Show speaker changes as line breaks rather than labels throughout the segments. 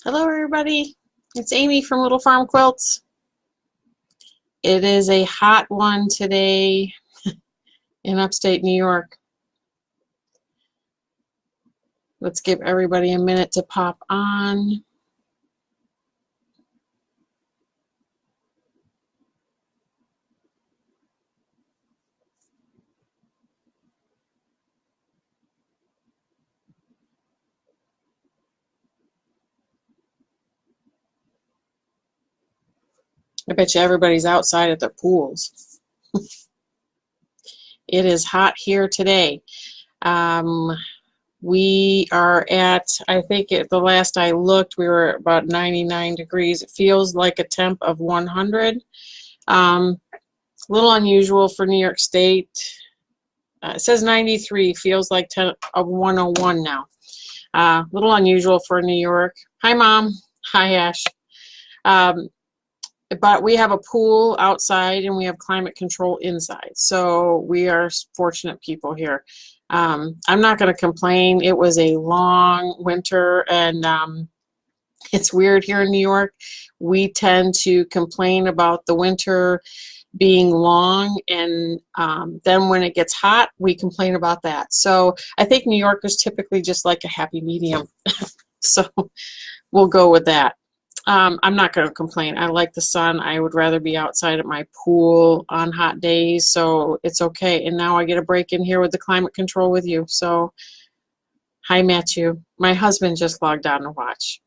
Hello everybody, it's Amy from Little Farm Quilts. It is a hot one today in upstate New York. Let's give everybody a minute to pop on. I bet you everybody's outside at their pools. It is hot here today. We are at, I think the last I looked, we were about 99 degrees. It feels like a temp of 100. A little unusual for New York State. It says 93, feels like 101 now. A little unusual for New York. Hi, Mom. Hi, Ash. But we have a pool outside and we have climate control inside. So we are fortunate people here. I'm not going to complain. It was a long winter and it's weird here in New York. We tend to complain about the winter being long, and then when it gets hot, we complain about that. So I think New York is typically just like a happy medium. So we'll go with that. I'm not going to complain. I like the sun. I would rather be outside at my pool on hot days, so it's okay. And now I get a break in here with the climate control with you. So hi, Matthew. My husband just logged on to watch.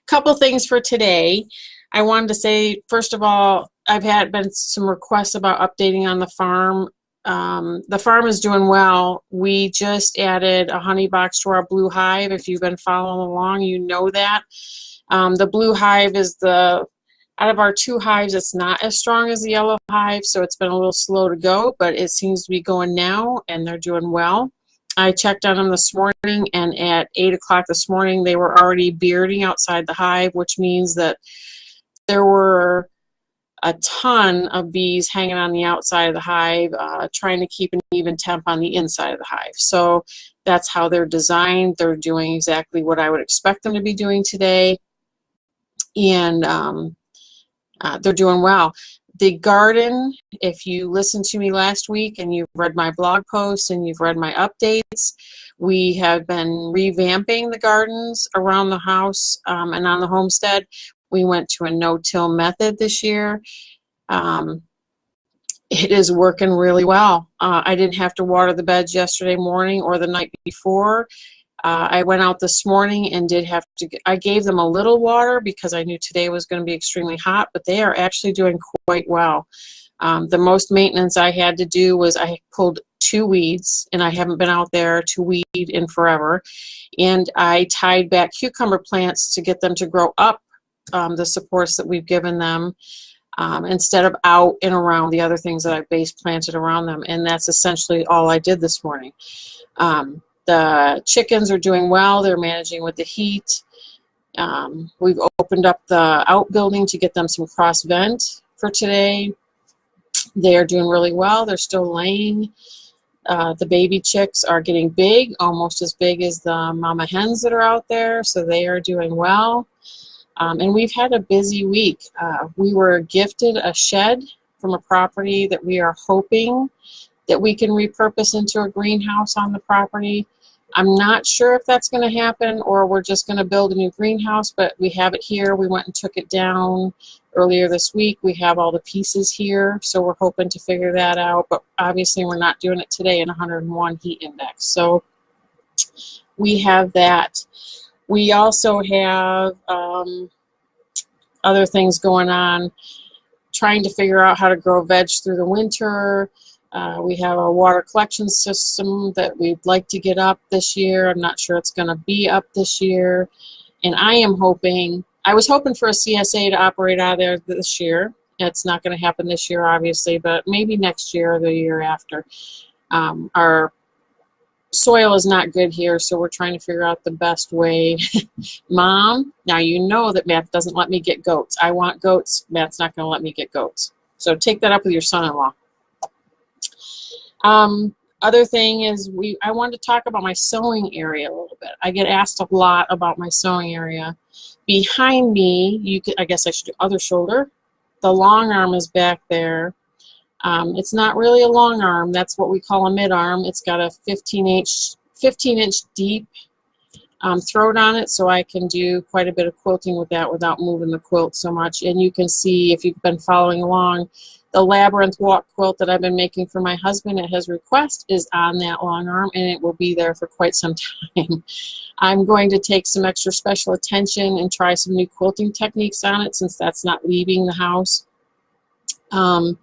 Couple things for today. I wanted to say, first of all, I've been some requests about updating on the farm. The farm is doing well. We just added a honey box to our blue hive. If you've been following along, you know that. The blue hive is out of our two hives, it's not as strong as the yellow hive, so it's been a little slow to go, but it seems to be going now, and they're doing well. I checked on them this morning, and at 8 o'clock this morning, they were already bearding outside the hive, which means that there were a ton of bees hanging on the outside of the hive, trying to keep an even temp on the inside of the hive. So that's how they're designed. They're doing exactly what I would expect them to be doing today, and they're doing well. The garden, if you listened to me last week and you've read my blog posts and you've read my updates, we have been revamping the gardens around the house and on the homestead. We went to a no-till method this year. It is working really well. I didn't have to water the beds yesterday morning or the night before. I went out this morning and I gave them a little water because I knew today was going to be extremely hot, but they are actually doing quite well. The most maintenance I had to do was I pulled 2 weeds, and I haven't been out there to weed in forever, and I tied back cucumber plants to get them to grow up the supports that we've given them instead of out and around the other things that I base planted around them, and that's essentially all I did this morning. The chickens are doing well. They're managing with the heat. We've opened up the outbuilding to get them some cross vent for today. They are doing really well. They're still laying. The baby chicks are getting big, almost as big as the mama hens that are out there, so they are doing well. And we've had a busy week. We were gifted a shed from a property that we are hoping that we can repurpose into a greenhouse on the property. I'm not sure if that's going to happen or we're just going to build a new greenhouse, but we have it here. We went and took it down earlier this week. We have all the pieces here, so we're hoping to figure that out, but obviously we're not doing it today in 101 heat index. So we have that. We also have other things going on, trying to figure out how to grow veg through the winter. We have a water collection system that we'd like to get up this year. I'm not sure it's going to be up this year. And I was hoping for a CSA to operate out of there this year. It's not going to happen this year, obviously, but maybe next year or the year after. Our soil is not good here, so we're trying to figure out the best way. Mom, now you know that Matt doesn't let me get goats. I want goats. Matt's not going to let me get goats. So take that up with your son-in-law. Other thing is I wanted to talk about my sewing area a little bit. I get asked a lot about my sewing area. Behind me, I guess I should do other shoulder. The long arm is back there. It's not really a long arm. That's what we call a mid arm. It's got a 15-inch deep throat on it, so I can do quite a bit of quilting with that without moving the quilt so much. And you can see, if you've been following along, the labyrinth walk quilt that I've been making for my husband at his request is on that long arm, and it will be there for quite some time. I'm going to take some extra special attention and try some new quilting techniques on it, since that's not leaving the house. And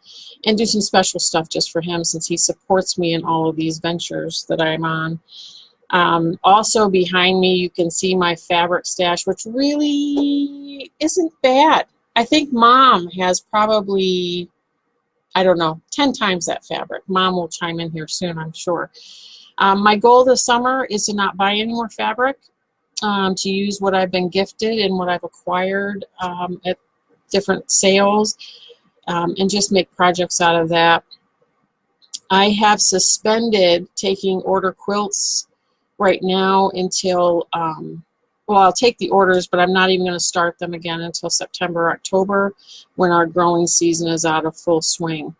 do some special stuff just for him, since he supports me in all of these ventures that I'm on. Also behind me, you can see my fabric stash, which really isn't bad. I think Mom has probably, I don't know, 10 times that fabric. Mom will chime in here soon, I'm sure. My goal this summer is to not buy any more fabric, to use what I've been gifted and what I've acquired at different sales, and just make projects out of that. I have suspended taking order quilts right now until, well, I'll take the orders, but I'm not even going to start them again until September or October, when our growing season is out of full swing.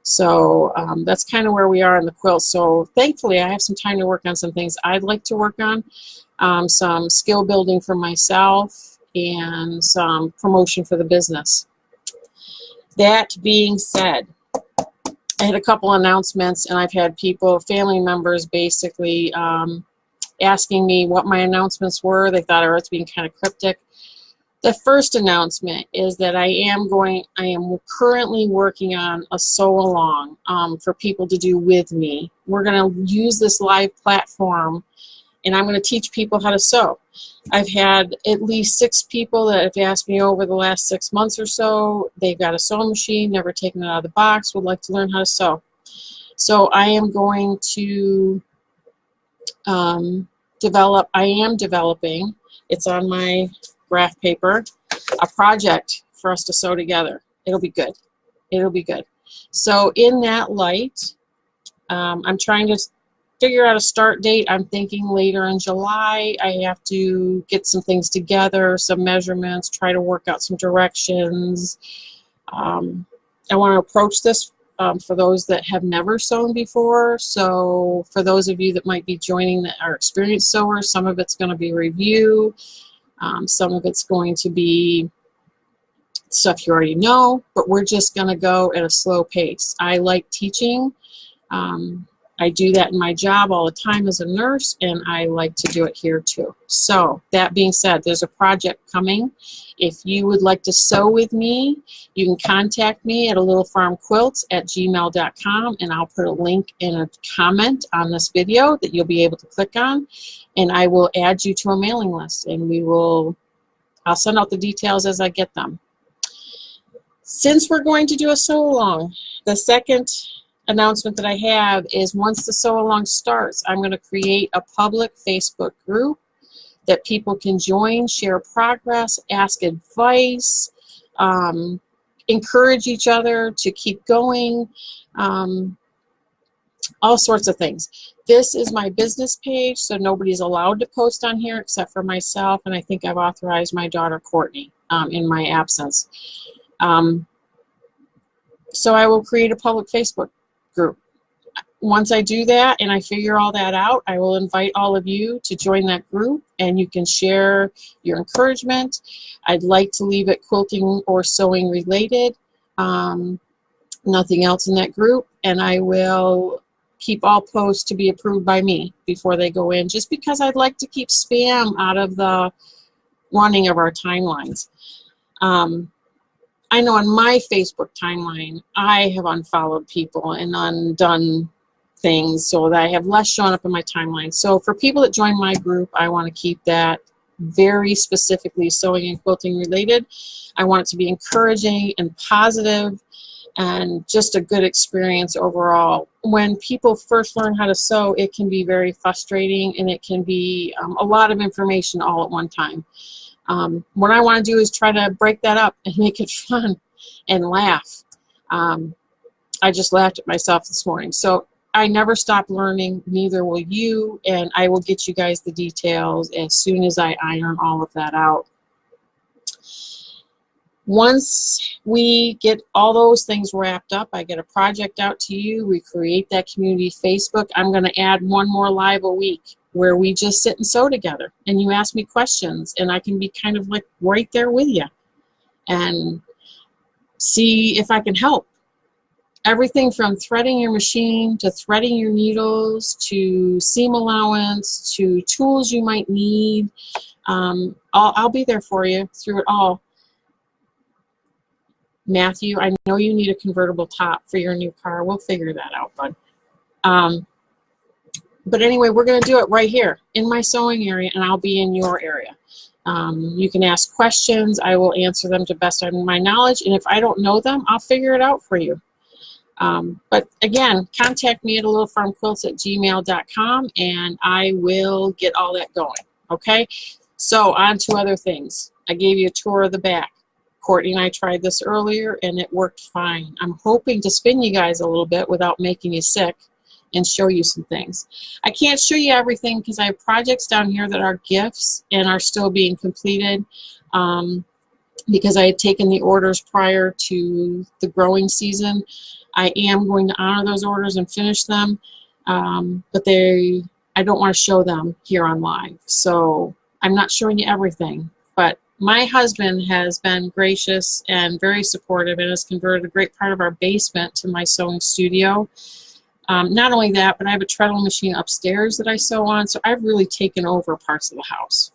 So that's kind of where we are in the quilt. So thankfully I have some time to work on some things I'd like to work on, some skill building for myself and some promotion for the business. That being said, I had a couple announcements, and I've had people, family members basically, asking me what my announcements were. They thought I was being kind of cryptic. The first announcement is that I am currently working on a sew along for people to do with me. We're going to use this live platform, and I'm going to teach people how to sew. I've had at least 6 people that have asked me over the last 6 months or so. They've got a sewing machine, never taken it out of the box, would like to learn how to sew. So I am going to developing, it's on my graph paper, a project for us to sew together. It'll be good. It'll be good. So in that light, I'm trying to figure out a start date. I'm thinking later in July. I have to get some things together, some measurements, try to work out some directions. I want to approach this for those that have never sewn before. So for those of you that might be joining that are experienced sewers, some of it's going to be review. Some of it's going to be stuff you already know, but we're just going to go at a slow pace. I like teaching. I do that in my job all the time as a nurse, and I like to do it here too. So that being said, there's a project coming. If you would like to sew with me, you can contact me at alittlefarmquilts@gmail.com, and I'll put a link in a comment on this video that you'll be able to click on, and I will add you to a mailing list, and I'll send out the details as I get them. Since we're going to do a sew along, the second announcement that I have is, once the sew along starts, I'm going to create a public Facebook group that people can join, share progress, ask advice, encourage each other to keep going, all sorts of things. This is my business page, so nobody's allowed to post on here except for myself, and I think I've authorized my daughter Courtney in my absence. So I will create a public Facebook group. Once I do that and I figure all that out, I will invite all of you to join that group, and you can share your encouragement. I'd like to leave it quilting or sewing related, nothing else in that group, and I will keep all posts to be approved by me before they go in, just because I'd like to keep spam out of the running of our timelines. I know on my Facebook timeline, I have unfollowed people and undone things so that I have less showing up in my timeline. So for people that join my group, I want to keep that very specifically sewing and quilting related. I want it to be encouraging and positive and just a good experience overall. When people first learn how to sew, it can be very frustrating, and it can be a lot of information all at one time. What I want to do is try to break that up and make it fun and laugh. I just laughed at myself this morning. So I never stop learning, neither will you, and I will get you guys the details as soon as I iron all of that out. Once we get all those things wrapped up, I get a project out to you, we create that community Facebook. I'm going to add one more live a week where we just sit and sew together, and you ask me questions, and I can be kind of like right there with you and see if I can help. Everything from threading your machine to threading your needles to seam allowance to tools you might need. I'll be there for you through it all. Matthew, I know you need a convertible top for your new car. We'll figure that out, bud. But anyway, we're going to do it right here in my sewing area, and I'll be in your area. You can ask questions. I will answer them to the best of my knowledge, and if I don't know them, I'll figure it out for you. But again, contact me at alittlefarmquilts@gmail.com, and I will get all that going. Okay? So on to other things. I gave you a tour of the back. Courtney and I tried this earlier, and it worked fine. I'm hoping to spin you guys a little bit without making you sick and show you some things. I can't show you everything because I have projects down here that are gifts and are still being completed because I had taken the orders prior to the growing season. I am going to honor those orders and finish them, but I don't want to show them here on live. So I'm not showing you everything, but my husband has been gracious and very supportive and has converted a great part of our basement to my sewing studio. Not only that, but I have a treadle machine upstairs that I sew on, so I've really taken over parts of the house.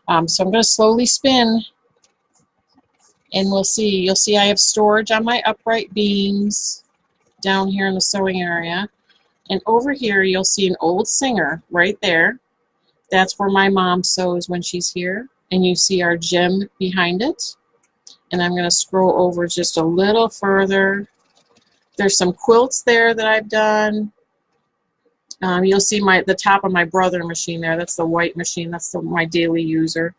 So I'm going to slowly spin, and we'll see. You'll see I have storage on my upright beams down here in the sewing area. And over here, you'll see an old Singer right there. That's where my mom sews when she's here. And you see our gym behind it. And I'm going to scroll over just a little further. There's some quilts there that I've done. You'll see the top of my brother machine there. That's the white machine. That's my daily user.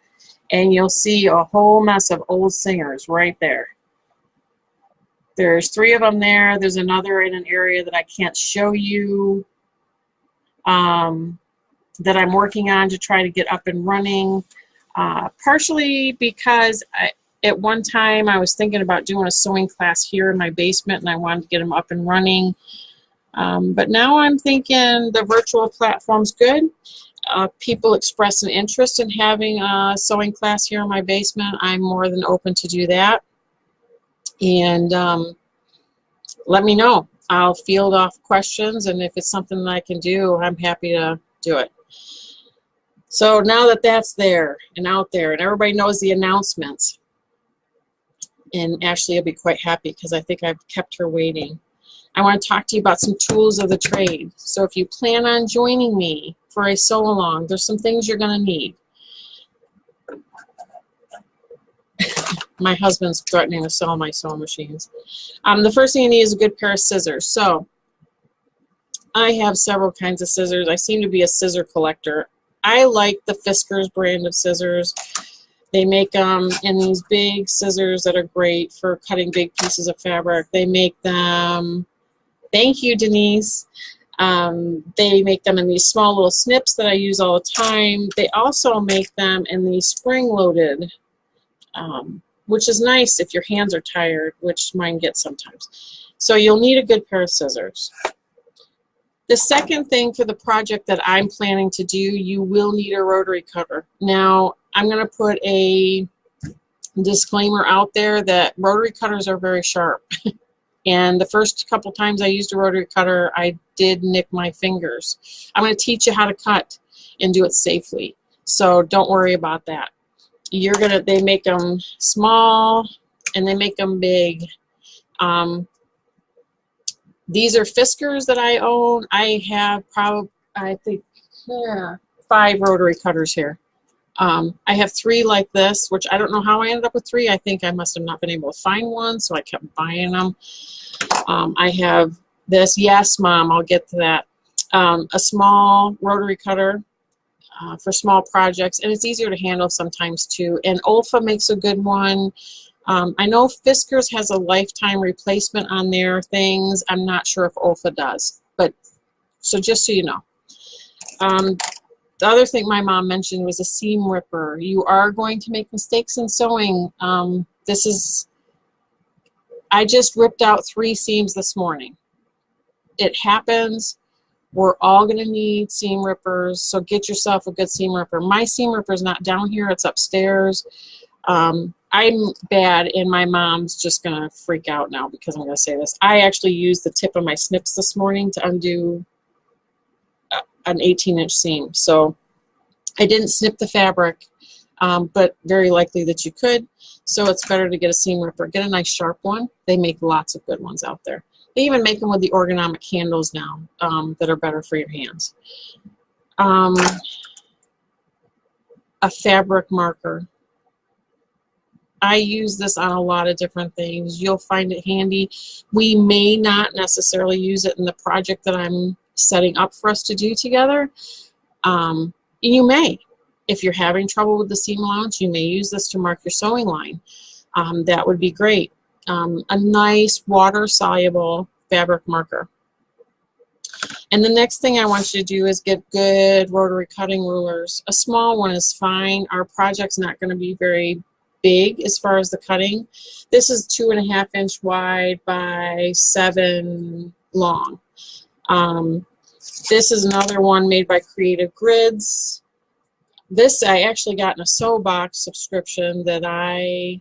And you'll see a whole mess of old Singers right there. There's 3 of them there. There's another in an area that I can't show you that I'm working on to try to get up and running. Partially because at one time I was thinking about doing a sewing class here in my basement, and I wanted to get them up and running. But now I'm thinking the virtual platform's good. People express an interest in having a sewing class here in my basement. I'm more than open to do that. And let me know. I'll field off questions, and if it's something that I can do, I'm happy to do it. So now that that's there and out there, and everybody knows the announcements, and Ashley will be quite happy because I think I've kept her waiting. I want to talk to you about some tools of the trade. So if you plan on joining me for a sew-along, there's some things you're going to need. My husband's threatening to sell my sewing machines. The first thing you need is a good pair of scissors. So I have several kinds of scissors. I seem to be a scissor collector. I like the Fiskars brand of scissors. They make them in these big scissors that are great for cutting big pieces of fabric. They make them, thank you, Denise. They make them in these small little snips that I use all the time. They also make them in these spring-loaded, which is nice if your hands are tired, which mine get sometimes. So you'll need a good pair of scissors. The second thing for the project that I'm planning to do, you will need a rotary cutter. Now, I'm going to put a disclaimer out there that rotary cutters are very sharp. And the first couple times I used a rotary cutter, I did nick my fingers. I'm going to teach you how to cut and do it safely. So don't worry about that. They make them small and they make them big. These are Fiskars that I own. I have probably, I think, 5 rotary cutters here. I have 3 like this, which I don't know how I ended up with 3. I think I must have not been able to find one, so I kept buying them. I have this. Yes, Mom, I'll get to that. A small rotary cutter for small projects, and it's easier to handle sometimes too. And Olfa makes a good one. I know Fiskars has a lifetime replacement on their things. I'm not sure if Olfa does, but So just so you know. The other thing my mom mentioned was a seam ripper. You are going to make mistakes in sewing. I just ripped out 3 seams this morning. It happens. We're all going to need seam rippers, so get yourself a good seam ripper. My seam ripper is not down here, it's upstairs. I'm bad, and my mom's just going to freak out now because I'm going to say this. I actually used the tip of my snips this morning to undo an 18-inch seam. So I didn't snip the fabric, but very likely that you could. So it's better to get a seam ripper. Get a nice sharp one. They make lots of good ones out there. They even make them with the ergonomic handles now that are better for your hands. A fabric marker. I use this on a lot of different things. You'll find it handy. We may not necessarily use it in the project that I'm setting up for us to do together. You may. If you're having trouble with the seam allowance, you may use this to mark your sewing line. That would be great. A nice water-soluble fabric marker. And the next thing I want you to do is get good rotary cutting rulers. A small one is fine. Our project's not going to be very big as far as the cutting. This is 2.5 inch wide by 7 long. This is another one made by Creative Grids. This I actually got in a Sew Box subscription that I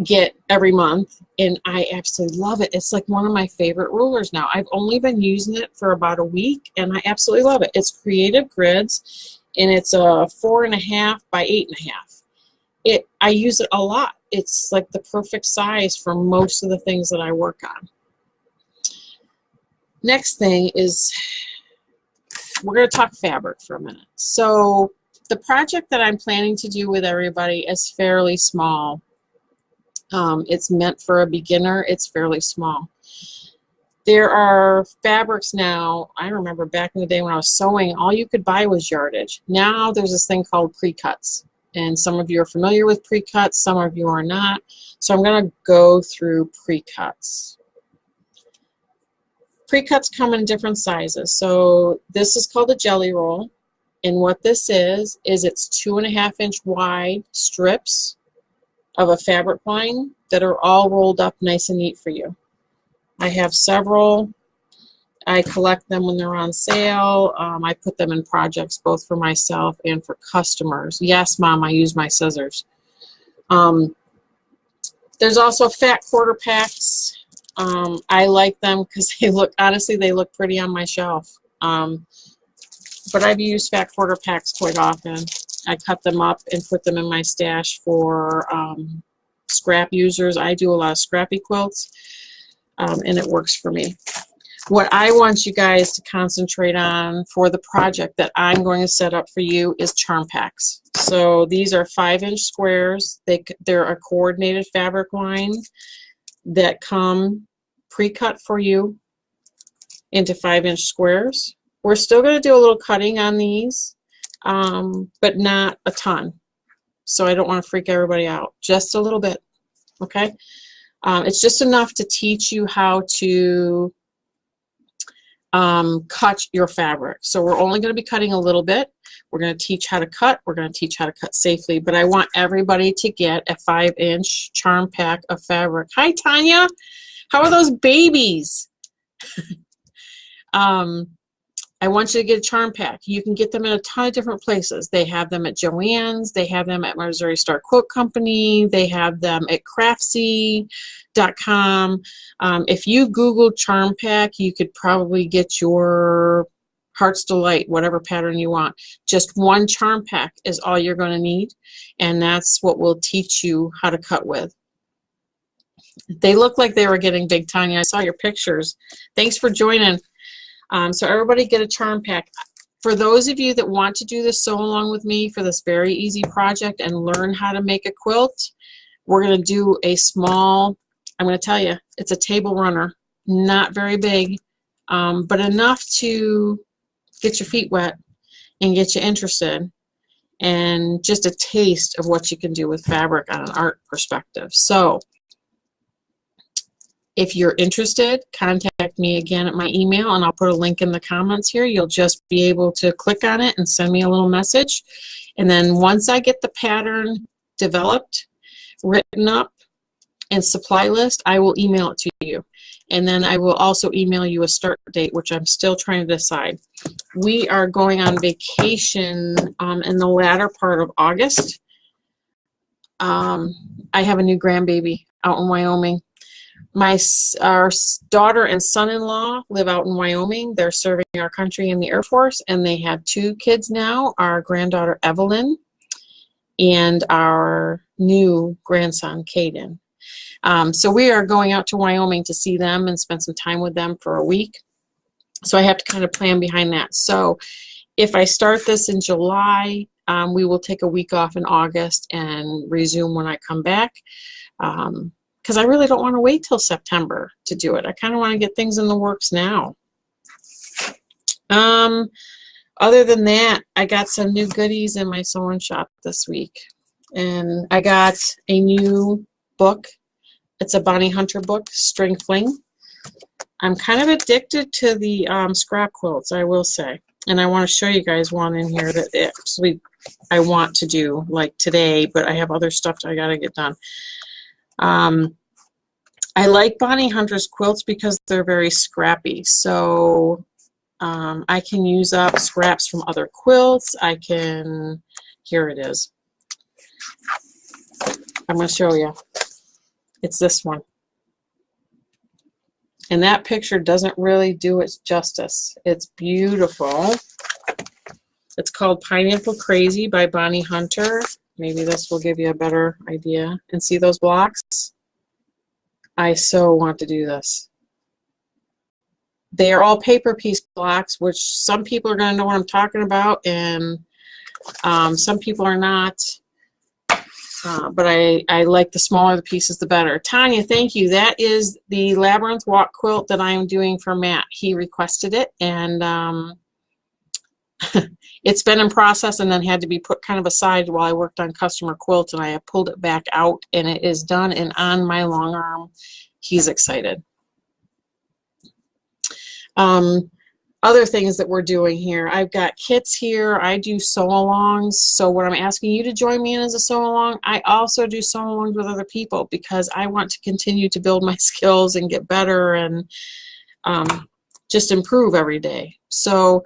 get every month, and I absolutely love it. It's like one of my favorite rulers now. I've only been using it for about a week, and I absolutely love it. It's Creative Grids, and it's a 4.5 by 8.5. I use it a lot. It's like the perfect size for most of the things that I work on. Next thing is we're going to talk fabric for a minute. So the project that I'm planning to do with everybody is fairly small. It's meant for a beginner. It's fairly small. There are fabrics now. I remember back in the day when I was sewing, all you could buy was yardage. Now there's this thing called pre-cuts. And some of you are familiar with pre-cuts, some of you are not. So I'm going to go through pre-cuts. Pre-cuts come in different sizes. So this is called a jelly roll. And what this is it's 2.5 inch wide strips of a fabric line that are all rolled up nice and neat for you. I have several. I collect them when they're on sale. I put them in projects both for myself and for customers. Yes, Mom, I use my scissors. There's also fat quarter packs. I like them because they look, honestly, they look pretty on my shelf. But I've used fat quarter packs quite often. I cut them up and put them in my stash for scrap users. I do a lot of scrappy quilts, and it works for me. What I want you guys to concentrate on for the project that I'm going to set up for you is charm packs. So these are 5-inch squares. They're a coordinated fabric line that come pre-cut for you into 5-inch squares. We're still going to do a little cutting on these, but not a ton. So I don't want to freak everybody out. Just a little bit, okay? It's just enough to teach you how to cut your fabric. So we're only going to be cutting a little bit. We're going to teach how to cut. We're going to teach how to cut safely. But I want everybody to get a 5-inch charm pack of fabric. Hi, Tanya. How are those babies? I want you to get a charm pack. You can get them in a ton of different places. They have them at Joann's. They have them at Missouri Star Quilt Company. They have them at craftsy.com. If you Google charm pack, you could probably get your heart's delight, whatever pattern you want. Just one charm pack is all you're going to need, and that's what we'll teach you how to cut with. They look like they were getting big, Tanya. I saw your pictures. Thanks for joining. So everybody get a charm pack. For those of you that want to do this sew along with me for this very easy project and learn how to make a quilt, we're going to do a small, I'm going to tell you, it's a table runner. Not very big, but enough to get your feet wet and get you interested, and just a taste of what you can do with fabric on an art perspective. So If you're interested, contact me again at my email, and I'll put a link in the comments here. You'll just be able to click on it and send me a little message. And then once I get the pattern developed, written up, and supply list, I will email it to you. And then I will also email you a start date, which I'm still trying to decide. We are going on vacation in the latter part of August. I have a new grandbaby out in Wyoming. Our daughter and son-in-law live out in Wyoming. They're serving our country in the Air Force, and they have 2 kids now, our granddaughter Evelyn and our new grandson Caden. So we are going out to Wyoming to see them and spend some time with them for a week. So I have to kind of plan behind that. So if I start this in July, we will take a week off in August and resume when I come back. Because I really don't want to wait till September to do it. I kind of want to get things in the works now. Other than that, I got some new goodies in my sewing shop this week. And I got a new book. It's a Bonnie Hunter book, String Fling. I'm kind of addicted to the scrap quilts, I will say. And I want to show you guys one in here that actually I want to do, like today, but I have other stuff I got to get done. I like Bonnie Hunter's quilts because they're very scrappy. So I can use up scraps from other quilts. Here it is. I'm going to show you. It's this one. And that picture doesn't really do it justice. It's beautiful. It's called Pineapple Crazy by Bonnie Hunter. Maybe this will give you a better idea. And see those blocks? I so want to do this. They are all paper piece blocks, which some people are going to know what I'm talking about, and some people are not. But I like the smaller the pieces, the better. Tanya, thank you. That is the Labyrinth Walk quilt that I am doing for Matt. He requested it, and it's been in process and then had to be put kind of aside while I worked on customer quilts, and I have pulled it back out, and it is done and on my long arm. He's excited. Other things that we're doing here, I've got kits here. I do sew-alongs, so when I'm asking you to join me in as a sew-along, I also do sew-alongs with other people because I want to continue to build my skills and get better and just improve every day. So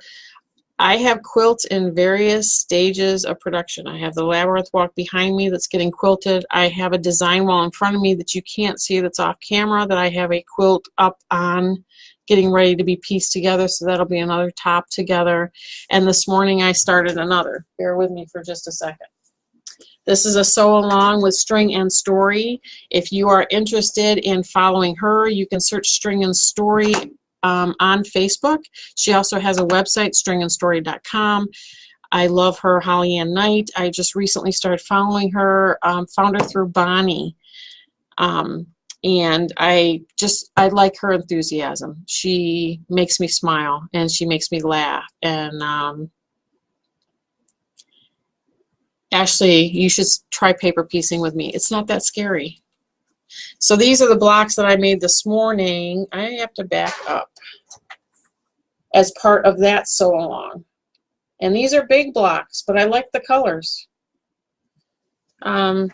I have quilts in various stages of production. I have the Labyrinth Walk behind me that's getting quilted. I have a design wall in front of me that you can't see that's off camera that I have a quilt up on, getting ready to be pieced together, so that'll be another top together. And this morning I started another. Bear with me for just a second. This is a sew along with String and Story. If you are interested in following her, you can search String and Story on Facebook. She also has a website, stringandstory.com. I love her, Holly Ann Knight. I just recently started following her, found her through Bonnie. And I like her enthusiasm. She makes me smile and she makes me laugh. And Ashley, you should try paper piecing with me. It's not that scary. So these are the blocks that I made this morning. I have to back up as part of that sew along. And these are big blocks, but I like the colors. And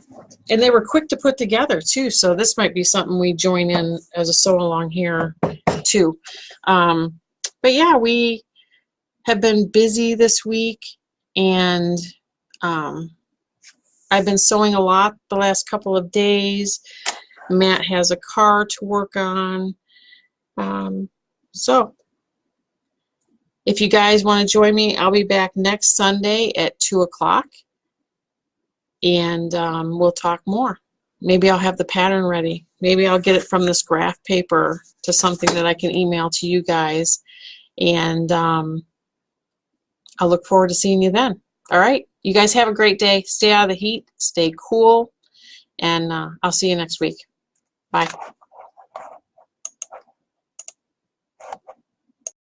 they were quick to put together too, so this might be something we join in as a sew along here too. But yeah, we have been busy this week, and I've been sewing a lot the last couple of days. Matt has a car to work on. So if you guys want to join me, I'll be back next Sunday at 2 o'clock. And we'll talk more. Maybe I'll have the pattern ready. Maybe I'll get it from this graph paper to something that I can email to you guys. And I'll look forward to seeing you then. All right? You guys have a great day. Stay out of the heat. Stay cool. And I'll see you next week. Bye.